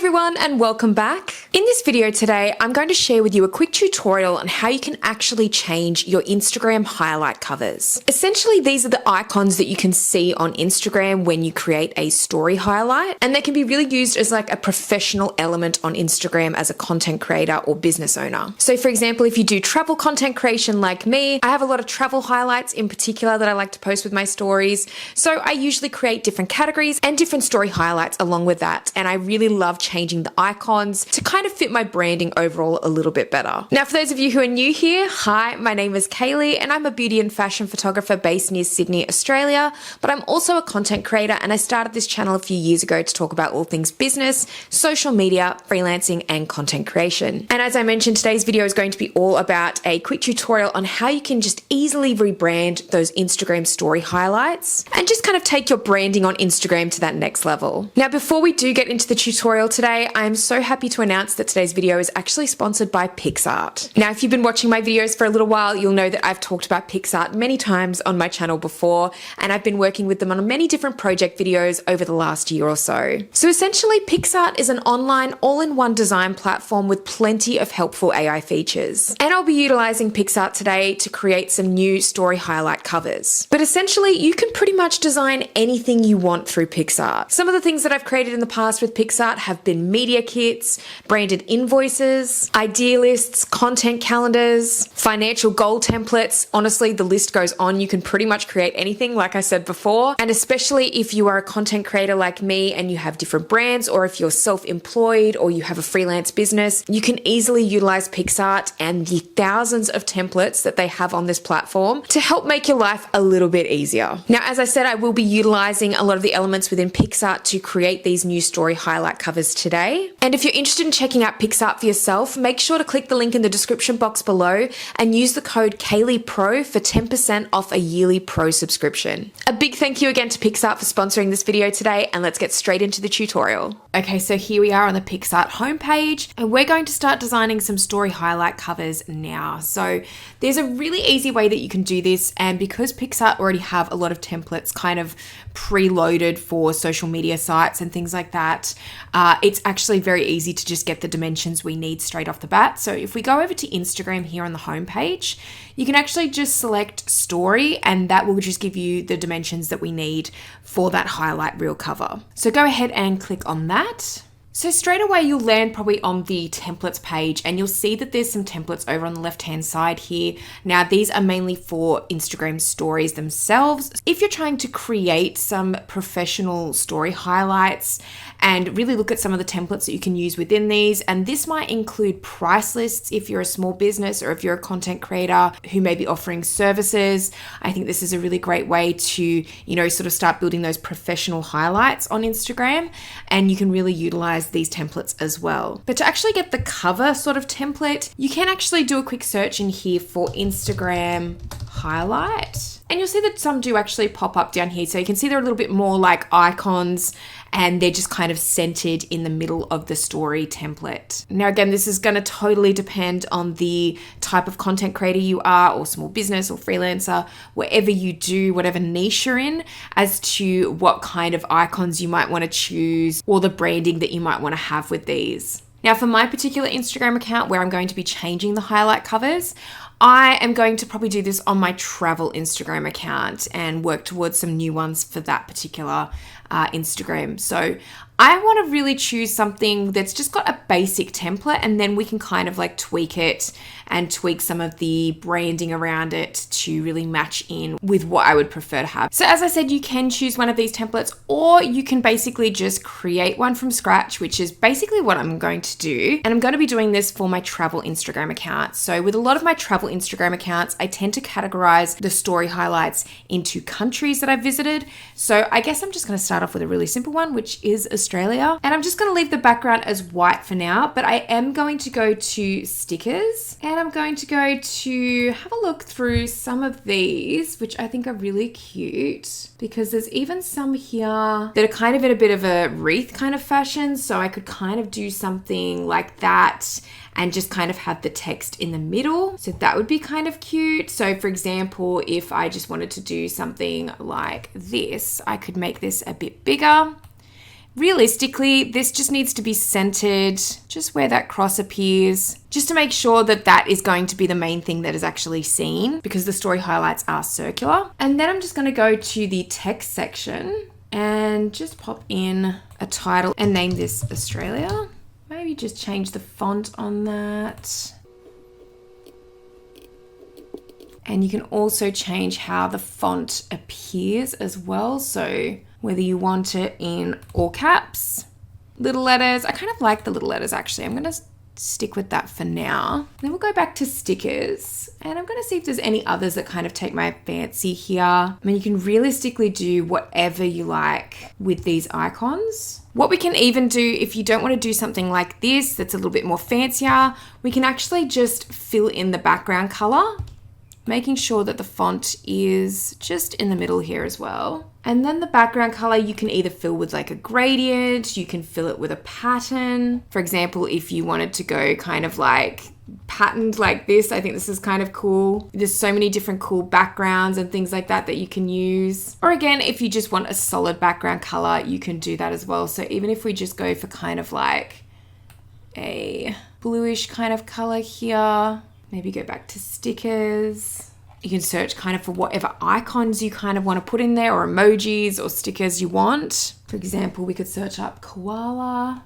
everyone and welcome back. In this video today, I'm going to share with you a quick tutorial on how you can actually change your Instagram highlight covers. Essentially, these are the icons that you can see on Instagram when you create a story highlight, and they can be really used as like a professional element on Instagram as a content creator or business owner. So for example, if you do travel content creation like me, I have a lot of travel highlights in particular that I like to post with my stories. So I usually create different categories and different story highlights along with that. And I really love changing the icons to kind of fit my branding overall a little bit better. Now, for those of you who are new here, hi, my name is Kaylee and I'm a beauty and fashion photographer based near Sydney, Australia, but I'm also a content creator and I started this channel a few years ago to talk about all things business, social media, freelancing, and content creation. And as I mentioned, today's video is going to be all about a quick tutorial on how you can just easily rebrand those Instagram story highlights and just kind of take your branding on Instagram to that next level. Now, before we do get into the tutorial today, I am so happy to announce that today's video is actually sponsored by PixArt. Now, if you've been watching my videos for a little while, you'll know that I've talked about PixArt many times on my channel before, and I've been working with them on many different project videos over the last year or so. So essentially, PixArt is an online all-in-one design platform with plenty of helpful AI features. And I'll be utilizing PixArt today to create some new story highlight covers. But essentially, you can pretty much design anything you want through PixArt. Some of the things that I've created in the past with PixArt have been media kits, branded invoices, idea lists, content calendars, financial goal templates. Honestly, the list goes on. You can pretty much create anything, like I said before. And especially if you are a content creator like me and you have different brands, or if you're self-employed or you have a freelance business, you can easily utilize PixArt and the thousands of templates that they have on this platform to help make your life a little bit easier. Now, as I said, I will be utilizing a lot of the elements within PixArt to create these new story highlight covers today. And if you're interested in checking out PixArt for yourself, make sure to click the link in the description box below and use the code KayleePro for 10% off a yearly pro subscription. A big thank you again to PixArt for sponsoring this video today, and let's get straight into the tutorial. Okay, so here we are on the PixArt homepage, and we're going to start designing some story highlight covers now. So there's a really easy way that you can do this, and because PixArt already have a lot of templates kind of preloaded for social media sites and things like that, it's actually very easy to just get the dimensions we need straight off the bat. So if we go over to Instagram here on the homepage, you can actually just select story, and that will just give you the dimensions that we need for that highlight reel cover. So go ahead and click on that. So straight away, you'll land probably on the templates page, and you'll see that there's some templates over on the left-hand side here. Now, these are mainly for Instagram stories themselves. If you're trying to create some professional story highlights and really look at some of the templates that you can use within these, and this might include price lists if you're a small business or if you're a content creator who may be offering services. I think this is a really great way to, sort of start building those professional highlights on Instagram, and you can really utilize these templates as well. But to actually get the cover sort of template, you can actually do a quick search in here for Instagram highlight, and you'll see that some do actually pop up down here. So you can see they're a little bit more like icons, and they're just kind of centered in the middle of the story template. Now, again, this is going to totally depend on the type of content creator you are, or small business or freelancer, whatever you do, whatever niche you're in, as to what kind of icons you might want to choose or the branding that you might want to have with these. Now, for my particular Instagram account where I'm going to be changing the highlight covers, I am going to probably do this on my travel Instagram account and work towards some new ones for that particular Instagram. So I want to really choose something that's just got a basic template, and then we can kind of like tweak it and tweak some of the branding around it to really match in with what I would prefer to have. So as I said, you can choose one of these templates, or you can basically just create one from scratch, which is basically what I'm going to do. And I'm going to be doing this for my travel Instagram account. So with a lot of my travel Instagram accounts, I tend to categorize the story highlights into countries that I've visited. So I guess I'm just going to start off with a really simple one, which is Australia. And I'm just going to leave the background as white for now, but I am going to go to stickers, and I'm going to go to have a look through some of these, which I think are really cute, because there's even some here that are kind of in a bit of a wreath kind of fashion. So I could kind of do something like that and just kind of have the text in the middle. So that would be kind of cute. So for example, if I just wanted to do something like this, I could make this a bit bigger realistically, this just needs to be centered just where that cross appears, just to make sure that that is going to be the main thing that is actually seen, because the story highlights are circular. And then I'm just going to go to the text section and just pop in a title and name this Australia. Maybe just change the font on that. And you can also change how the font appears as well. So whether you want it in all caps, little letters. I kind of like the little letters actually. I'm going to stick with that for now. Then we'll go back to stickers and I'm going to see if there's any others that kind of take my fancy here. I mean, you can realistically do whatever you like with these icons. What we can even do, if you don't want to do something like this that's a little bit more fancier, we can actually just fill in the background color, making sure that the font is just in the middle here as well. And then the background color, you can either fill with like a gradient, you can fill it with a pattern. For example, if you wanted to go kind of like patterned like this, I think this is kind of cool. There's so many different cool backgrounds and things like that that you can use. Or again, if you just want a solid background color, you can do that as well. So even if we just go for kind of like a bluish kind of color here, maybe go back to stickers. You can search kind of for whatever icons you kind of want to put in there, or emojis or stickers you want. For example, we could search up koala.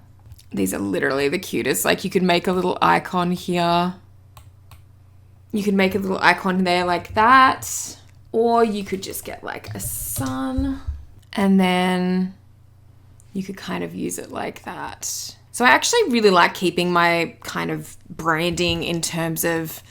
These are literally the cutest. Like you could make a little icon here. You could make a little icon there like that. Or you could just get like a sun and then you could kind of use it like that. So I actually really like keeping my kind of branding in terms of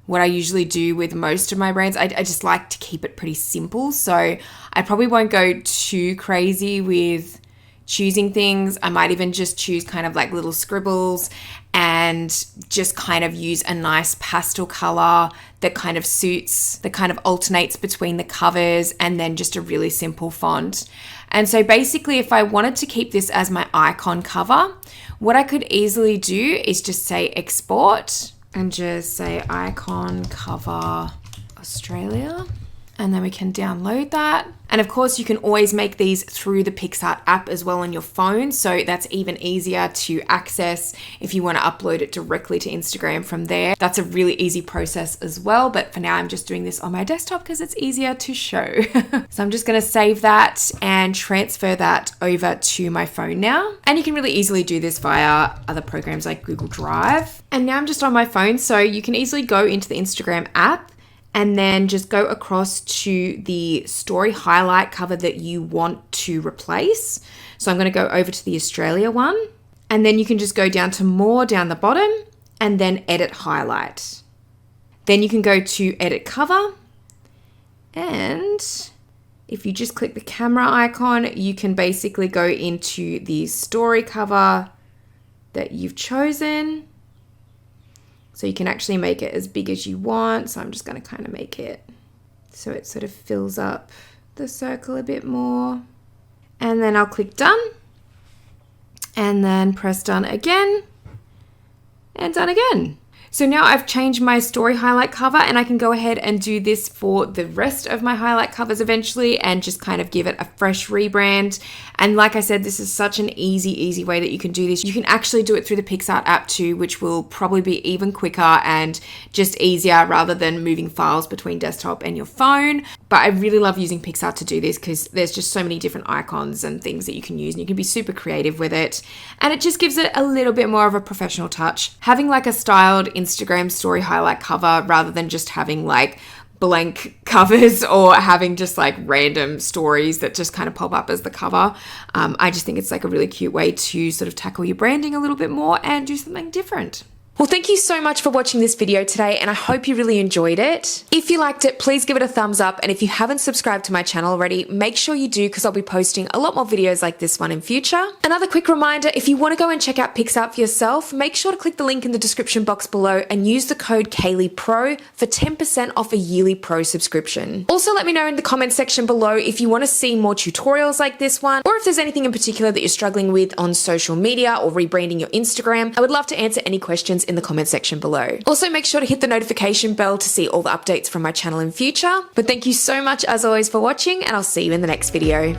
what I usually do with most of my brands. I just like to keep it pretty simple. So I probably won't go too crazy with choosing things. I might even just choose kind of like little scribbles and just kind of use a nice pastel color that kind of suits, that kind of alternates between the covers, and then just a really simple font. And so basically, if I wanted to keep this as my icon cover, what I could easily do is just say export and just say icon cover Australia. And then we can download that. And of course, you can always make these through the PixArt app as well on your phone. So that's even easier to access if you want to upload it directly to Instagram from there. That's a really easy process as well. But for now, I'm just doing this on my desktop because it's easier to show. So I'm just going to save that and transfer that over to my phone now. And you can really easily do this via other programs like Google Drive. And now I'm just on my phone. So you can easily go into the Instagram app and then just go across to the story highlight cover that you want to replace. So I'm going to go over to the Australia one, and then you can just go down to more down the bottom and then edit highlight. Then you can go to edit cover, and if you just click the camera icon, you can basically go into the story cover that you've chosen. So you can actually make it as big as you want. So I'm just going to kind of make it so it sort of fills up the circle a bit more. And then I'll click done and then press done again and done again. So now I've changed my story highlight cover, and I can go ahead and do this for the rest of my highlight covers eventually and just kind of give it a fresh rebrand. And like I said, this is such an easy way that you can do this. You can actually do it through the PixArt app too, which will probably be even quicker and just easier rather than moving files between desktop and your phone. But I really love using PixArt to do this because there's just so many different icons and things that you can use, and you can be super creative with it. And it just gives it a little bit more of a professional touch. Having like a styled Instagram story highlight cover rather than just having like blank covers or having just like random stories that just kind of pop up as the cover. I just think it's like a really cute way to sort of tackle your branding a little bit more and do something different. Well, thank you so much for watching this video today, and I hope you really enjoyed it. If you liked it, please give it a thumbs up, and if you haven't subscribed to my channel already, make sure you do, because I'll be posting a lot more videos like this one in future. Another quick reminder, if you want to go and check out PixArt for yourself, make sure to click the link in the description box below and use the code KayleighPro for 10% off a yearly pro subscription. Also, let me know in the comments section below if you want to see more tutorials like this one, or if there's anything in particular that you're struggling with on social media or rebranding your Instagram. I would love to answer any questions in the comment section below. Also, make sure to hit the notification bell to see all the updates from my channel in future. But thank you so much as always for watching, and I'll see you in the next video.